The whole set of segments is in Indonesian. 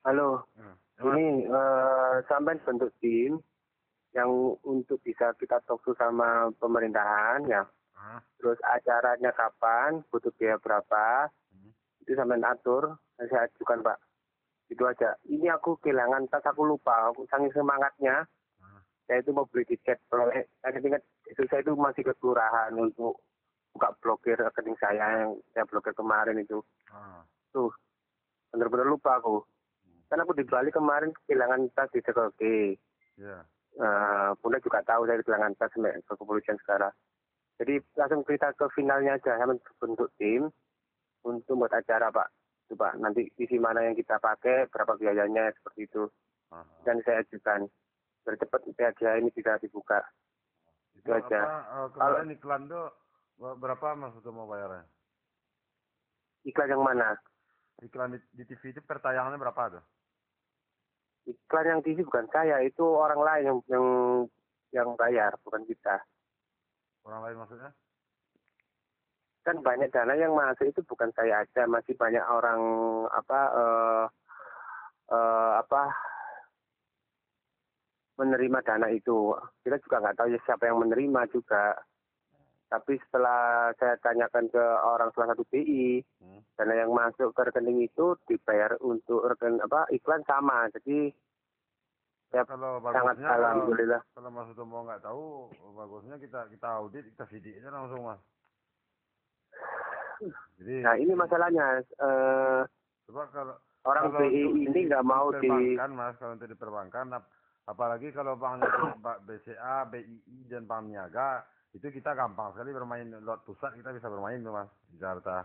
Halo, Mas. ini sampai bentuk tim yang untuk bisa kita talk to sama pemerintahan ya. Ah, Terus acaranya kapan, butuh biaya berapa, itu sampai atur, dan saya ajukan Pak. Itu aja. Ini aku kehilangan tas, aku lupa. Aku saking semangatnya, ah, saya itu mau beli tiket. Saya ingat itu saya itu masih ke kelurahan untuk buka blokir rekening saya yang saya blokir kemarin itu. ah. Tuh, bener-bener lupa aku. Kan aku di Bali kemarin kehilangan tas di Circle K. Ya. Bunda juga tahu saya kehilangan tas sampai ke kepolisian sekarang. Jadi langsung kita ke finalnya aja, saya bentuk tim untuk buat acara Pak. Coba nanti isi mana yang kita pakai, berapa biayanya seperti itu. Ah, Dan saya ajukan biar cepat aja ini bisa dibuka. Itu Itu aja. apa Kalau kemarin iklan tuh berapa Mas itu mau bayarnya? iklan yang mana? Iklan di TV itu per tayangannya berapa tuh? Iklan yang TV bukan saya, itu orang lain yang bayar, bukan kita. Orang lain maksudnya? Kan banyak dana yang masuk itu bukan saya aja, masih banyak orang apa apa menerima dana itu. Kita juga nggak tahu ya siapa yang menerima juga. Tapi setelah saya tanyakan ke orang salah satu BI, dana yang masuk ke rekening itu dibayar untuk rekening iklan sama. Jadi ya Kalau sangat bagusnya alhamdulillah. kalau Mas itu mau nggak tahu, bagusnya kita audit, kita sidik aja langsung Mas. Jadi Nah ini masalahnya coba kalau orang kalau BI untuk ini nggak mau di di perbankan Mas, kalau untuk di perbankan apalagi kalau banknya BCA, BII dan Bank Niaga itu kita gampang sekali bermain lewat pusat, kita bisa bermain tuh Mas di Jakarta.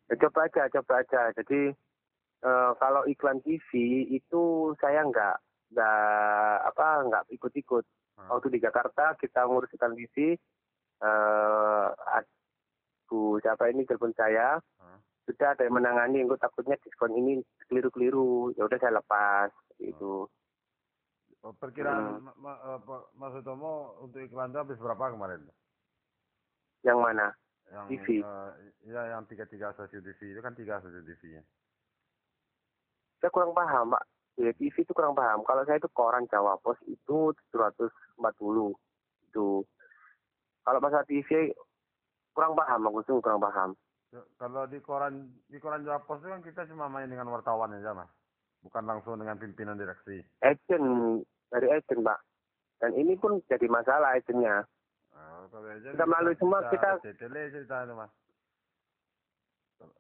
ya, coba aja. Jadi kalau iklan TV itu saya nggak ikut-ikut. Nah, Waktu di Jakarta kita ngurus iklan TV, eh Bu siapa ini telepon saya, nah, sudah ada yang menangani, engkau takutnya diskon ini keliru-keliru, ya udah saya lepas nah. itu. Perkiraan Mas Utomo untuk iklan itu habis berapa kemarin? Yang mana? Yang TV. ya yang tiga stasiun TV itu kan tiga stasiun TV-nya. Saya kurang paham, Pak. Ya, TV itu kurang paham. Kalau saya itu koran Jawa Pos itu 740 itu. Kalau masalah TV kurang paham, aku sih kurang paham. Kalau di koran Jawa Pos itu kan kita cuma main dengan wartawan aja Mas, bukan langsung dengan pimpinan direksi. Agent dari agent, Pak. Dan ini pun jadi masalah agentnya. Nah, kalau aja Kita melalui semua bisa kita detailnya cerita itu Mas.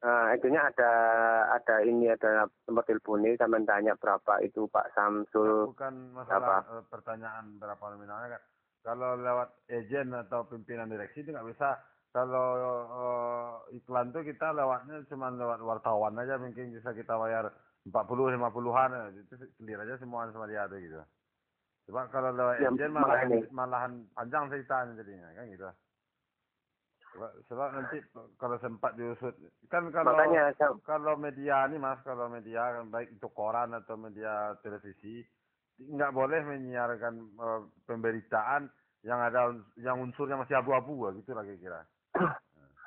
agentnya ada ini ada nomor teleponnya sama tanya berapa itu Pak Samsul Bukan apa. masalah pertanyaan berapa nominalnya kan. Kalau lewat agen atau pimpinan direksi itu nggak bisa. Kalau iklan tuh kita lewatnya cuma lewat wartawan aja mungkin bisa kita bayar 40 50-an itu clear aja semua sama dia tuh gitu. Cuma kalau lewat Ya agen makanya malahan panjang ceritanya jadinya kan gitu. Sebab nanti kalau sempat diusut kan makanya kalau media nih Mas, kalau media baik itu koran atau media televisi nggak boleh menyiarkan pemberitaan yang ada yang unsurnya masih abu-abu gitu lah kira-kira.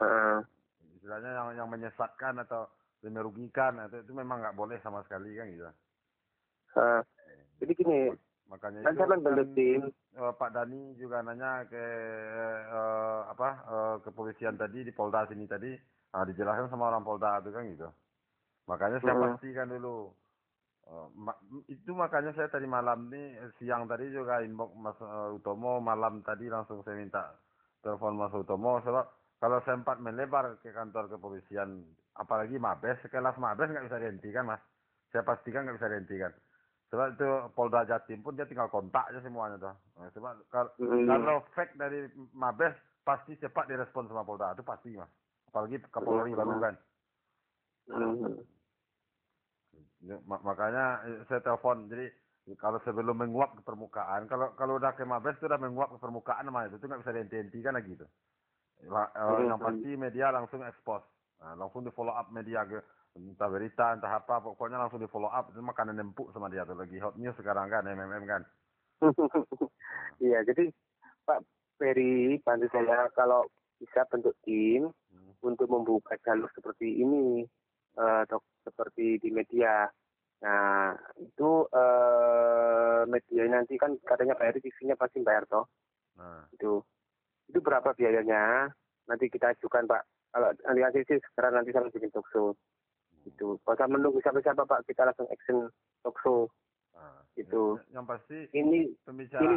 eh, Istilahnya yang menyesatkan atau merugikan atau itu memang nggak boleh sama sekali kan gitu. eh, jadi gini, Makanya kan itu saya kan bentuk tim. Pak Dani juga nanya ke kepolisian tadi di Polda sini tadi, dijelaskan sama orang Polda itu kan gitu. Makanya saya Mm, pastikan dulu. Itu makanya saya tadi malam nih siang tadi juga inbox Mas Utomo, malam tadi langsung saya minta telepon Mas Utomo sebab kalau sempat melebar ke kantor kepolisian apalagi Mabes, sekelas Mabes nggak bisa dihentikan Mas. Saya pastikan nggak bisa dihentikan. Sebab itu Polda Jatim pun dia tinggal kontak aja semuanya tuh. Nah, sebab mm, kalau fake dari Mabes pasti cepat direspon sama Polda itu pasti Mas. Apalagi Kapolri baru kan. mm. Ya, makanya saya telepon. Jadi kalau sebelum menguap ke permukaan, kalau udah ke Mabes itu udah menguap ke permukaan namanya itu nggak bisa dihenti-hentikan lagi itu. Yang pasti media langsung expose, langsung di follow up media ke entah berita entah apa, pokoknya langsung di follow up itu makanan empuk sama dia tuh lagi hot news sekarang kan MMM kan. Iya, jadi Pak Ferry bantu saya kalau bisa bentuk tim untuk membuka jalur seperti ini. seperti di media. Nah, itu media nanti kan katanya bayar TV-nya pasti bayar toh. Nah. Itu berapa biayanya? Nanti kita ajukan Pak. Kalau nanti sih sekarang nanti saya bikin talkshow. Itu. Kalau saya menunggu sampai siapa Pak, kita langsung action talkshow. Itu. Yang pasti ini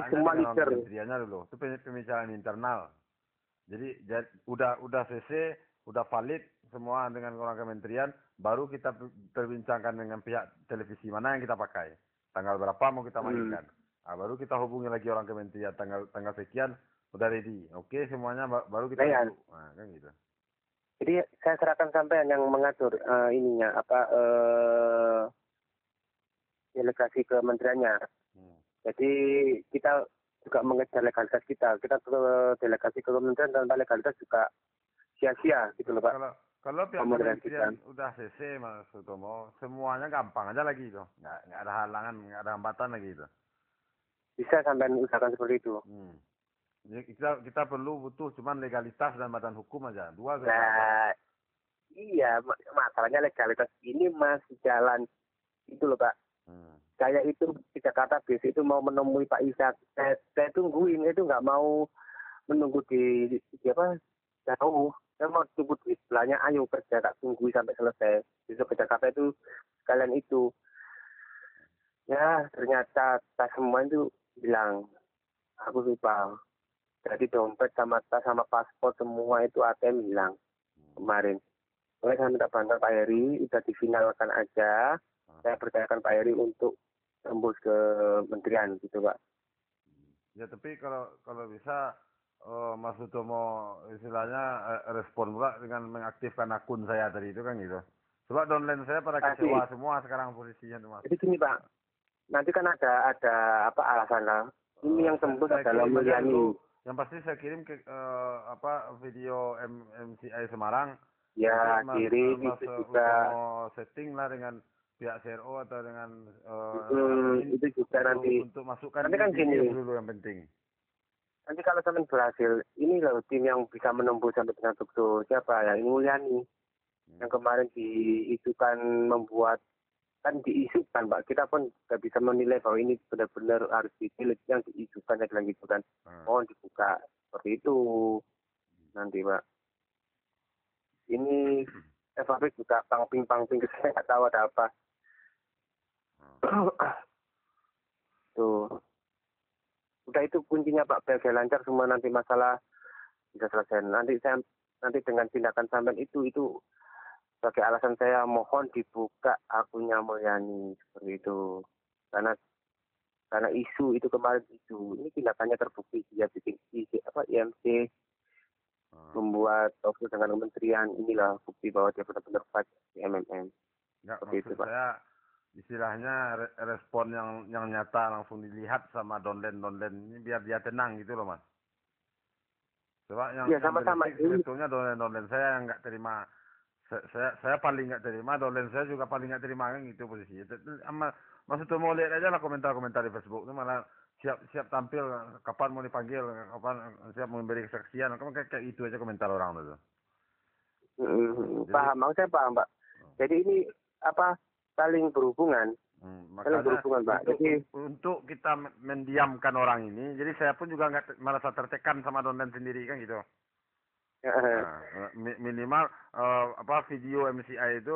semua leader. Kementeriannya dulu. Itu pembicaraan internal. Jadi udah CC, udah valid semua dengan orang kementerian, baru kita perbincangkan dengan pihak televisi mana yang kita pakai, tanggal berapa mau kita mainkan. Nah, baru kita hubungi lagi orang kementerian tanggal sekian udah ready, oke semuanya, baru kita nah, kan gitu. Jadi saya serahkan sampean yang mengatur ininya delegasi kementeriannya. Jadi kita juga mengejar legalitas kita ke delegasi ke kementerian tanpa legalitas juga sia-sia gitu loh Pak. Kalau pihak kementerian udah CC Mas Utomo, semuanya gampang aja lagi itu, nggak ada halangan, nggak ada hambatan lagi itu. Bisa sampai usahakan seperti itu. Jadi kita butuh cuman legalitas dan badan hukum aja, dua. Nah, iya, masalahnya legalitas ini masih jalan itu loh Pak. Saya itu di Jakarta besok itu mau menemui Pak Ishak, saya tungguin, itu nggak mau menunggu di apa jauh. Saya mau tunggu di sebelahnya, ayo kerja, tak tunggu sampai selesai. Besok ke Jakarta itu sekalian itu. Ya, ternyata tas semua itu bilang, aku lupa. Jadi dompet sama tas sama paspor semua itu ATM hilang kemarin. Oleh saya minta bantuan Pak Heri, udah difinalkan aja. Saya percayakan Pak Heri untuk tembus ke kementerian gitu Pak. Ya tapi kalau bisa Mas Utomo istilahnya respon pula dengan mengaktifkan akun saya tadi itu kan gitu. Sebab downline saya pada kecewa semua sekarang posisinya tuh Mas. Jadi gini Pak, nanti kan ada apa alasan lah. Ini yang tembus adalah Mulyani. Yang pasti saya kirim ke video MCI Semarang. Ya, kirim Mas itu juga. Utomo setting lah dengan pihak CRO atau dengan itu juga nanti untuk masukkan nanti kan gini dulu yang penting. Nanti kalau sampai berhasil, ini loh tim yang bisa menembus sampai dengan Tukso. Siapa ya? Ini Mulyani. Yang kemarin diisukan membuat, kan diisukan Pak. Kita pun nggak bisa menilai bahwa ini benar-benar harus dipilih yang diisukan, saya bilang gitu kan. Mohon dibuka. Seperti itu. Nanti Pak. Ini Fabrik juga pangping-pangping, saya nggak tahu ada apa. Tuh. Udah itu kuncinya Pak, biar lancar semua, nanti masalah bisa selesai. Nanti dengan tindakan sampean itu sebagai alasan saya mohon dibuka akunnya Mulyani seperti itu. Karena isu itu kemarin ini tindakannya terbukti, dia bikin IMC membuat talkshow dengan kementerian, inilah bukti bahwa dia benar-benar fight di MMM. Enggak, maksud saya istilahnya respon yang nyata langsung dilihat sama downline ini biar dia tenang gitu loh Mas. Coba yang sama-sama sebetulnya downline saya yang nggak terima, saya paling nggak terima, downline saya juga paling nggak terima kan gitu posisinya. Mas Utomo lihat aja lah komentar-komentar di Facebook itu malah siap tampil, kapan mau dipanggil, kapan siap memberi kesaksian, kayak itu aja komentar orang itu. Paham, saya paham Pak. Jadi ini saling berhubungan. Saling berhubungan Pak. Jadi untuk kita mendiamkan orang ini, jadi saya pun juga nggak merasa tertekan sama downline sendiri kan gitu. Minimal video MCI itu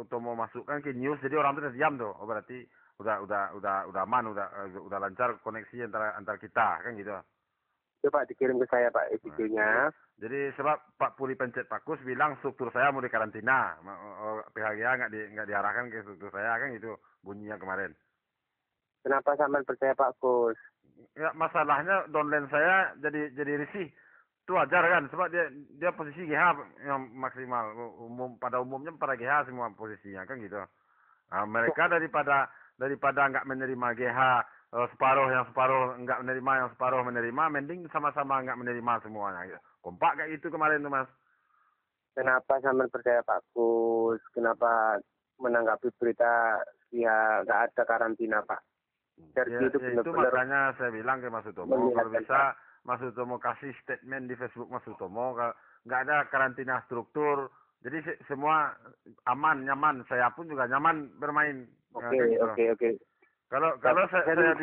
Utomo masukkan ke news, jadi orang itu udah diam tuh. Oh berarti udah aman, udah lancar koneksi antara kita kan gitu. Coba dikirim ke saya Pak videonya. Jadi sebab Pak Puri Pencet Pakus bilang struktur saya mau dikarantina, PHGA nggak diarahkan ke struktur saya kan gitu bunyinya kemarin. Kenapa sampean percaya Pak Kus? Ya masalahnya downline saya jadi risih. Itu wajar kan, sebab dia posisi GH yang maksimal, pada umumnya para GH semua posisinya kan gitu. Nah, mereka daripada nggak menerima GH separuh nggak menerima, yang separuh menerima, mending sama-sama nggak menerima semuanya. Gitu. Kompak kayak gitu kemarin tuh Mas. Kenapa sampean percaya Pak Kus? Kenapa menanggapi berita ya nggak ada karantina Pak? Itu makanya saya bilang ke Mas Utomo, kalau bisa Mas Utomo kasih statement di Facebook Mas Utomo, nggak ada karantina struktur Jadi semua aman, nyaman. Saya pun juga nyaman bermain. Oke, Kan gitu. oke. Kalau saya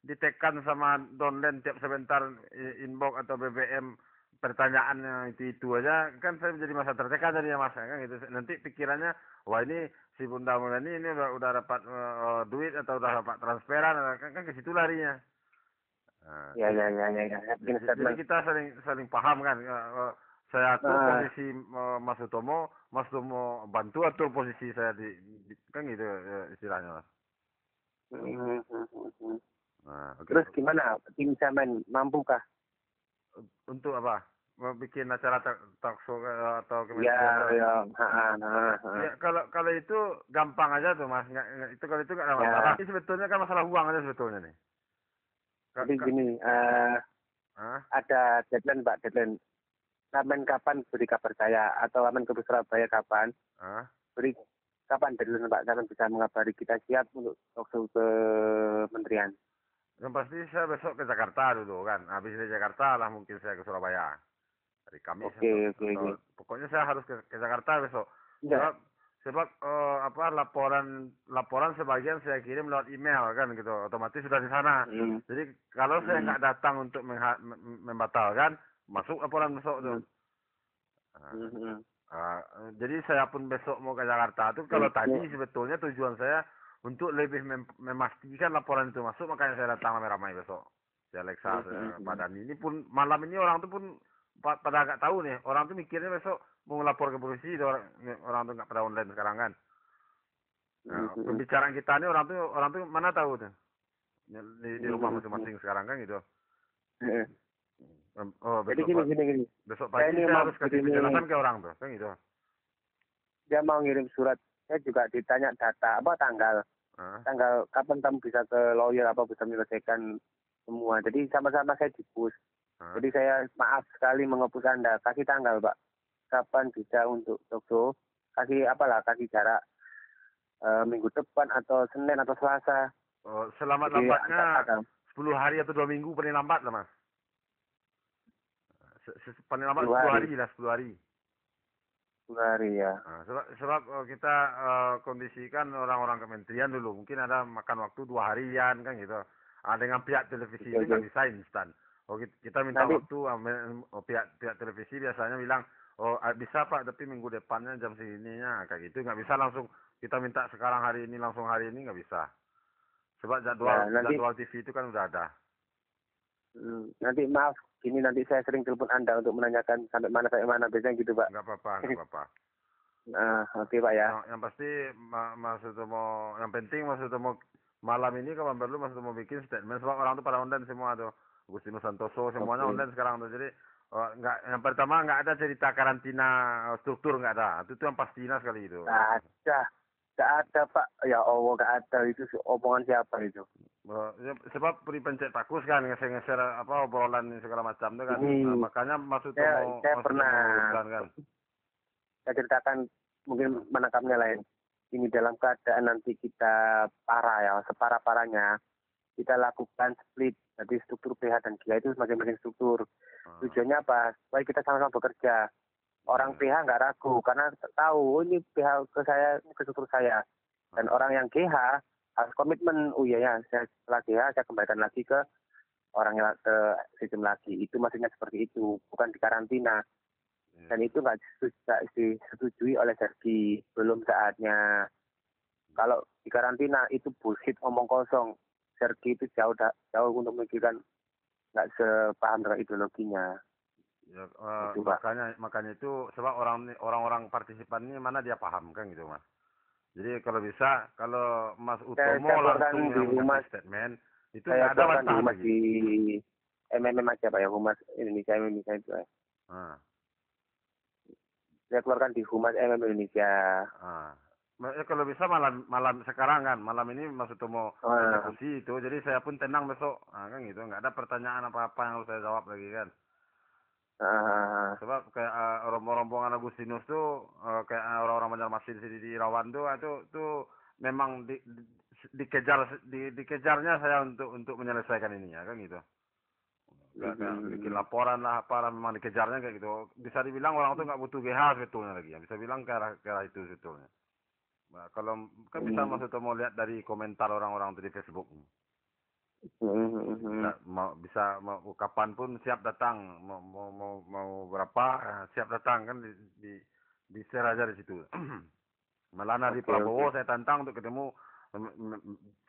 ditekan sama downline tiap sebentar inbox atau BBM pertanyaannya itu aja, kan saya menjadi masa tertekan jadinya Mas, kan gitu. Nanti pikirannya, wah ini si Bunda Mulani ini udah dapat duit atau udah dapat transferan, kan ke situ larinya. Nah, ya. jadi kita saling paham kan. Saya atur posisi Mas Utomo bantu atur posisi saya kan gitu istilahnya Mas. Nah, okay. Terus gimana tim Semen mampukah untuk apa? Mau bikin acara talk show atau kementerian? Ya. Kalau itu gampang aja tuh Mas. Kalau itu nggak ada masalah. Ini sebetulnya kan masalah uang aja sebetulnya nih. Jadi gini, ada deadline Pak, deadline. Kapan beri kabar saya atau kapan ke Surabaya kapan? Beri kapan deadline Pak, kapan bisa mengabari kita siap untuk talk show ke kementerian. Yang pasti saya besok ke Jakarta dulu kan. Habis dari Jakarta lah mungkin saya ke Surabaya. Hari Kamis. Oke. Pokoknya saya harus ke Jakarta besok. Ya. Sebab laporan sebagian saya kirim lewat email kan gitu. Otomatis sudah di sana. Jadi kalau saya nggak datang untuk membatalkan, masuk laporan besok tuh. Jadi saya pun besok mau ke Jakarta tuh. Kalau tadi sebetulnya tujuan saya untuk lebih memastikan laporan itu masuk, makanya saya datang ramai-ramai besok. Saya Alexa, Padan. Ini pun malam ini orang tuh pun pada nggak tahu nih. Orang tuh mikirnya besok mau lapor ke polisi. Orang tuh nggak pada online sekarang kan. Nah, pembicaraan kita ini orang tuh mana tahu tuh di rumah masing-masing sekarang kan gitu. Jadi gini. Besok pagi saya harus kasih penjelasan ke orang tuh kan gitu. Dia mau ngirim surat. Saya juga ditanya data tanggal kapan kamu bisa ke lawyer bisa menyelesaikan semua. Jadi sama-sama saya dipus. Jadi saya maaf sekali mengepus Anda. Kasih tanggal Pak. Kapan bisa untuk talk show? Kasih jarak minggu depan atau Senin atau Selasa. Selamat-lambatnya 10 hari atau 2 minggu paling lambat lah Mas. Paling lambat 10 hari lah 10 hari. 10 hari ya. Nah, sebab kita kondisikan orang-orang kementerian dulu mungkin ada makan waktu 2 harian kan gitu. Dengan pihak televisi itu nggak bisa instan. Kita minta waktu pihak televisi biasanya bilang bisa Pak tapi minggu depannya jam segininya kayak gitu, nggak bisa langsung kita minta sekarang hari ini langsung hari ini nggak bisa. Sebab jadwal TV itu kan udah ada. Nanti maaf, nanti saya sering telepon Anda untuk menanyakan sampai mana biasanya gitu Pak. Nggak apa-apa. Nah, oke Pak ya. Yang pasti Mas Utomo, yang penting Mas Utomo malam ini kapan perlu Mas Utomo bikin statement sebab orang tuh pada online semua tuh. Agustinus Santoso semuanya online sekarang tuh. Jadi yang pertama nggak ada cerita karantina struktur, nggak ada. Itu yang pastinya sekali itu. Nggak ada Pak. Ya Allah nggak ada, itu omongan siapa itu? Sebab pencet takus kan ngeser obrolan segala macam tuh kan. Makanya maksud saya pernah kan. Saya ceritakan mungkin menangkapnya lain. Ini dalam keadaan nanti kita parah separah-parahnya kita lakukan split. Jadi struktur PH dan GIA itu masing-masing struktur. Tujuannya apa? Supaya kita sama-sama bekerja. Orang PH nggak ragu karena tahu ini PH ke saya, ini ke struktur saya. Dan orang yang GH harus komitmen, saya setelah GH saya kembalikan lagi ke orang yang ke sistem lagi. Itu maksudnya seperti itu, bukan di karantina. Dan itu nggak disetujui oleh Sergi, belum saatnya. Kalau di karantina itu bullshit, omong kosong. Sergi itu jauh untuk memikirkan, nggak sepaham dengan ideologinya. Ya, makanya itu sebab orang-orang partisipan ini mana dia paham kan gitu Mas. Jadi kalau Mas Utomo langsung yang statement itu nggak ada masalah lagi. Di MMM aja Pak ya, Humas Indonesia itu. Saya keluarkan di Humas MMM Indonesia. Kalau bisa malam sekarang kan, malam ini Mas Utomo eksekusi itu, jadi saya pun tenang besok, kan gitu, nggak ada pertanyaan apa-apa yang harus saya jawab lagi kan. Sebab kayak rombongan Agustinus tuh kayak orang-orang Banjarmasin di Rawan tuh memang dikejarnya saya untuk menyelesaikan ini ya kan gitu. Kayak bikin laporan lah apa memang dikejarnya kayak gitu. Bisa dibilang orang tuh nggak butuh GH sebetulnya lagi ya. Bisa bilang ke arah itu sebetulnya. Nah, kalau kan bisa maksudnya mau lihat dari komentar orang-orang tuh di Facebook. Bisa kapan pun siap datang, mau berapa siap datang kan di share aja di situ. Malah dari Prabowo saya tantang untuk ketemu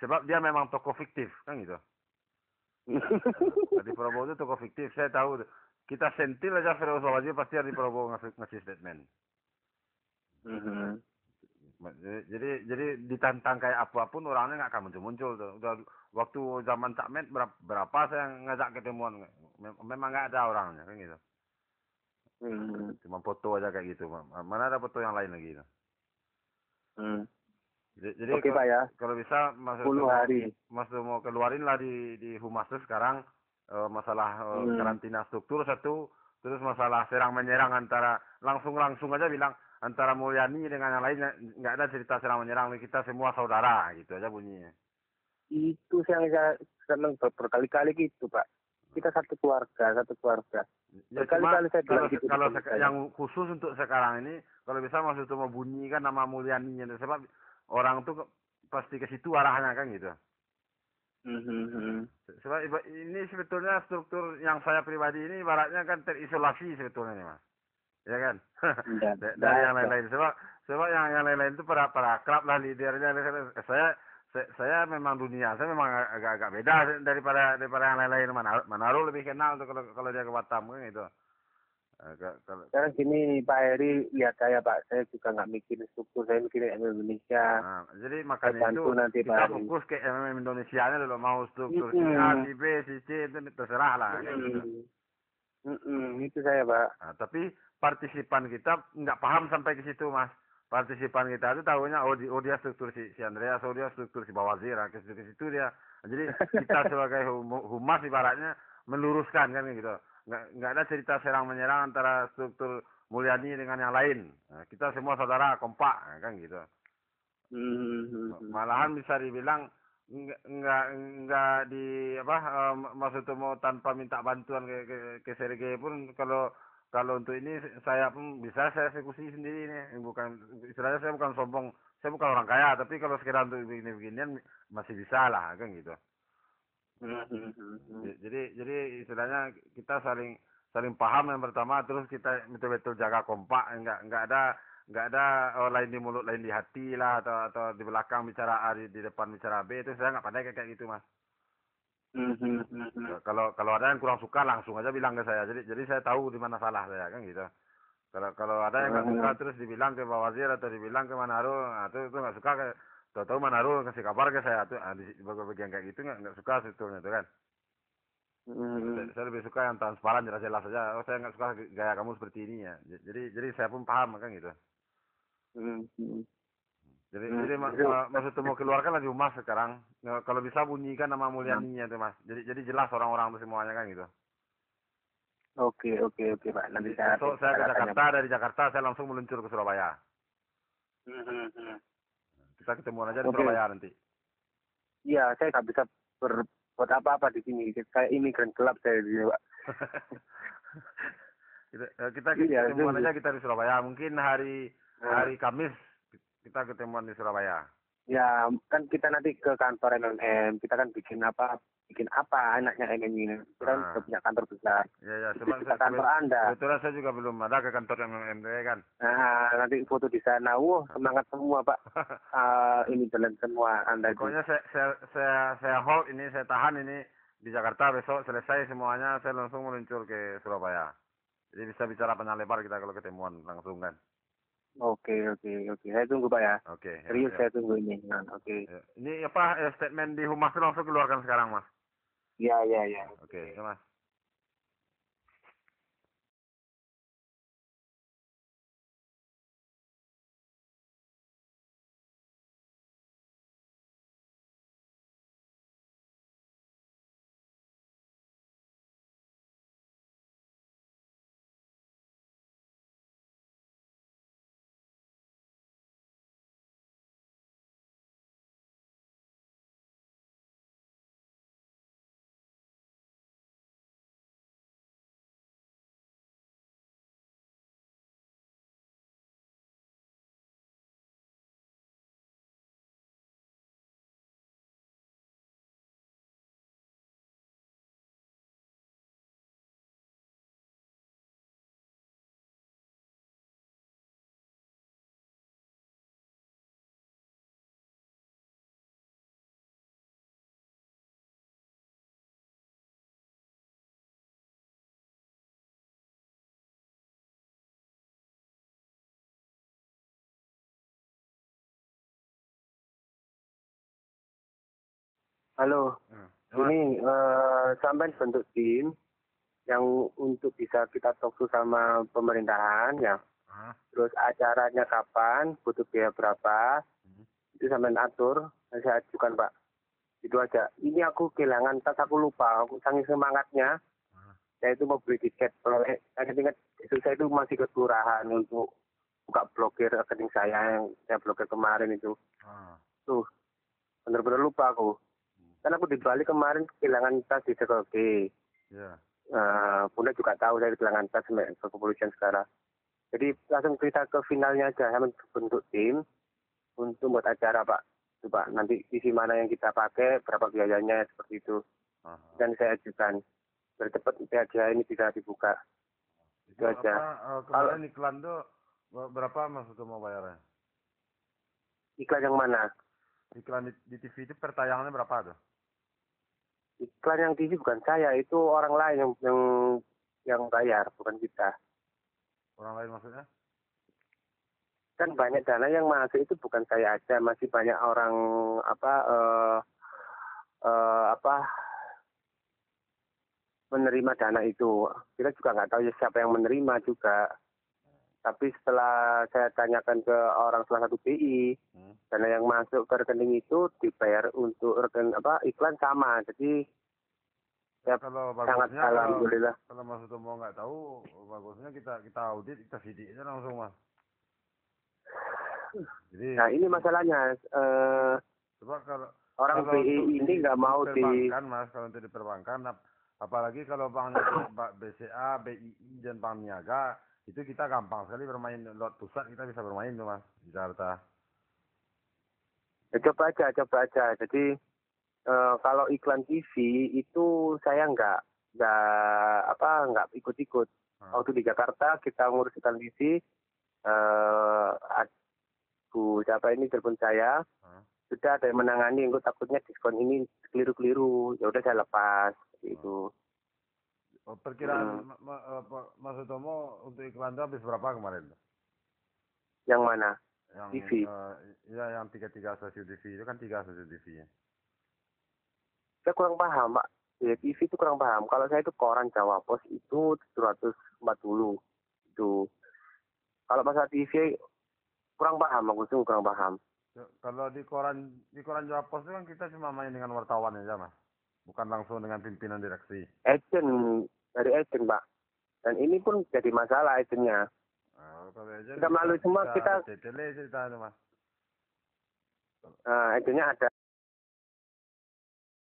sebab dia memang tokoh fiktif kan gitu. Dari Prabowo itu tokoh fiktif, saya tahu. Kita sentil aja Firdaus Waji pasti dari Prabowo ngasih statement. Jadi ditantang kayak apapun orangnya nggak akan muncul tuh. Udah waktu zaman Cak Med berapa saya ngajak ketemuan, memang nggak ada orangnya kan gitu. Cuma foto aja kayak gitu. Mana ada foto yang lain lagi gitu. Jadi Oke, Pak ya. Kalau bisa Mas mau keluarin lah di Humas sekarang masalah karantina struktur satu, terus masalah serang menyerang antara langsung aja bilang antara Mulyani dengan yang lainnya, nggak ada cerita serang menyerang, kita semua saudara gitu aja bunyinya. Itu saya senang berkali-kali gitu, Pak. Kita satu keluarga. Ya, berkali-kali saya bilang gitu. Kalau yang khusus untuk sekarang ini, kalau bisa maksud mau bunyikan nama Mulyani, sebab orang tuh pasti ke situ arahnya kan gitu. Sebab ini sebetulnya struktur yang saya pribadi ini ibaratnya kan terisolasi sebetulnya nih Mas. Ya kan? Dari yang lain-lain. Sebab yang lain-lain itu para akrab lah lidernya. Saya memang dunia, saya memang agak beda daripada yang lain-lain. Manado lebih kenal tuh kalau dia ke Batam kan gitu. Sekarang gini Pak Heri, lihat saya Pak, saya juga nggak mikir struktur, saya mikir Indonesia. Nah, jadi makanya itu nanti, kita fokus ke Indonesia-nya dulu, mau struktur si A, si B, si C, itu terserah lah. Itu saya Pak. Nah, tapi partisipan kita nggak paham sampai ke situ Mas. Partisipan kita itu tahunya oh dia struktur si Andreas, oh dia struktur si Bawazir, ke situ dia. Jadi kita sebagai humas ibaratnya meluruskan kan gitu. Nggak ada cerita serang menyerang antara struktur Mulyani dengan yang lain. Nah, kita semua saudara kompak kan gitu. Malahan bisa dibilang nggak di maksudnya mau tanpa minta bantuan ke Sergei pun kalau untuk ini saya pun bisa saya eksekusi sendiri nih, bukan istilahnya saya bukan sombong, saya bukan orang kaya, tapi kalau sekedar untuk beginian masih bisa lah kan gitu. Jadi istilahnya kita saling paham yang pertama, terus kita betul-betul jaga kompak, nggak ada lain di mulut lain di hati lah, atau di belakang bicara A di depan bicara B, itu saya nggak pandai kayak gitu Mas. Kalau ada yang kurang suka langsung aja bilang ke saya, jadi saya tahu di mana salah saya kan gitu. Kalau ada yang nggak suka terus dibilang ke Bawazir atau dibilang ke Manado, nah, itu nggak suka, tahu Manado kasih kabar ke saya tuh, di bagian kayak gitu nggak suka sebetulnya tuh kan. Saya lebih suka yang transparan, jelas saja. Oh, saya nggak suka gaya kamu seperti ini ya. Jadi saya pun paham kan gitu. Jadi maksud mau keluarkan lagi Mas sekarang. Kalau bisa bunyikan nama Mulyaninya tuh Mas. Jadi jelas orang-orang tuh semuanya kan gitu. Oke Pak. Nanti saya ke Jakarta, dari Jakarta saya langsung meluncur ke Surabaya. Kita ketemuan aja di Surabaya nanti. Iya, saya nggak bisa berbuat apa-apa di sini. Kayak imigran gelap saya di Pak. kita ketemuan aja kita di Surabaya. Mungkin hari Kamis kita ketemuan di Surabaya. Ya, kan kita nanti ke kantor MMM, kita kan bikin apa enaknya MM ini. Kita kan punya kantor besar. Ya, kita kantor Anda. Kebetulan saya juga belum ada ke kantor MMM kan. Nah, nanti foto di sana. Semangat semua Pak. Ini jalan semua Anda. Pokoknya saya hold ini, saya tahan ini di Jakarta, besok selesai semuanya, saya langsung meluncur ke Surabaya. Jadi bisa bicara panjang lebar kita kalau ketemuan langsung kan. Oke. Saya tunggu Pak ya. Oke. Serius saya tunggu ini. Oke. Ini statement di Humas langsung keluarkan sekarang Mas. Iya. Oke, Mas. Halo, ini sampai bentuk tim yang untuk bisa kita talkshow sama pemerintahan ya. Terus acaranya kapan, butuh biaya berapa, itu sampai atur, saya ajukan Pak. Itu aja. Ini aku kehilangan tas, aku lupa, aku saking semangatnya, saya itu mau beli tiket. Kalau saya ingat itu saya itu masih ke kelurahan untuk buka blokir rekening saya yang saya blokir kemarin itu. Tuh, bener-bener lupa aku. Kan aku di Bali kemarin kehilangan tas di Circle K. Iya. Bunda juga tahu saya kehilangan tas sampai ke kepolisian sekarang. Jadi langsung kita ke finalnya aja, saya bentuk tim untuk buat acara Pak. Itu Pak, nanti isi mana yang kita pakai, berapa biayanya, seperti itu. Dan saya ajukan. Biar cepat PHJ ini bisa dibuka. Itu aja. Kemarin iklan tuh berapa Mas itu mau bayarnya? Iklan yang mana? Iklan di TV itu pertayangannya berapa tuh? Iklan yang TV bukan saya, itu orang lain yang bayar, bukan kita. Orang lain maksudnya? Kan banyak dana yang masuk itu bukan saya aja, masih banyak orang menerima dana itu. Kita juga nggak tahu ya siapa yang menerima juga. Tapi setelah saya tanyakan ke orang salah satu BI, dana yang masuk ke rekening itu dibayar untuk iklan sama. Jadi ya kalau sangat bagusnya, alhamdulillah. Kalau Mas Utomo nggak tahu, bagusnya kita audit, kita sidik aja langsung Mas. Jadi, Nah ini masalahnya. Coba kalau orang BI ini nggak mau di perbankan Mas, kalau untuk di perbankan, apalagi kalau banknya BCA, BII dan Bank Niaga, itu kita gampang sekali bermain lot pusat, kita bisa bermain tuh Mas di Jakarta. Ya, coba aja. Jadi kalau iklan TV itu saya nggak ikut-ikut. Waktu di Jakarta kita ngurus iklan TV, siapa ini telepon saya, sudah ada yang menangani, aku takutnya diskon ini keliru-keliru, ya udah saya lepas itu. Perkiraan Mas Utomo untuk iklan itu habis berapa kemarin? Yang mana? Yang TV. Ya yang 3 stasiun TV itu kan 3 stasiun TV ya. Saya kurang paham Pak. Ya, TV itu kurang paham. Kalau saya itu koran Jawa Pos itu 740 itu. Kalau masalah TV kurang paham, aku sungguh kurang paham. Kalau di koran Jawa Pos itu kan kita cuma main dengan wartawan aja Mas, bukan langsung dengan pimpinan direksi. Dari agent Pak. Dan ini pun jadi masalah agentnya. Kita melalui semua kita. Mas. Agentnya ada.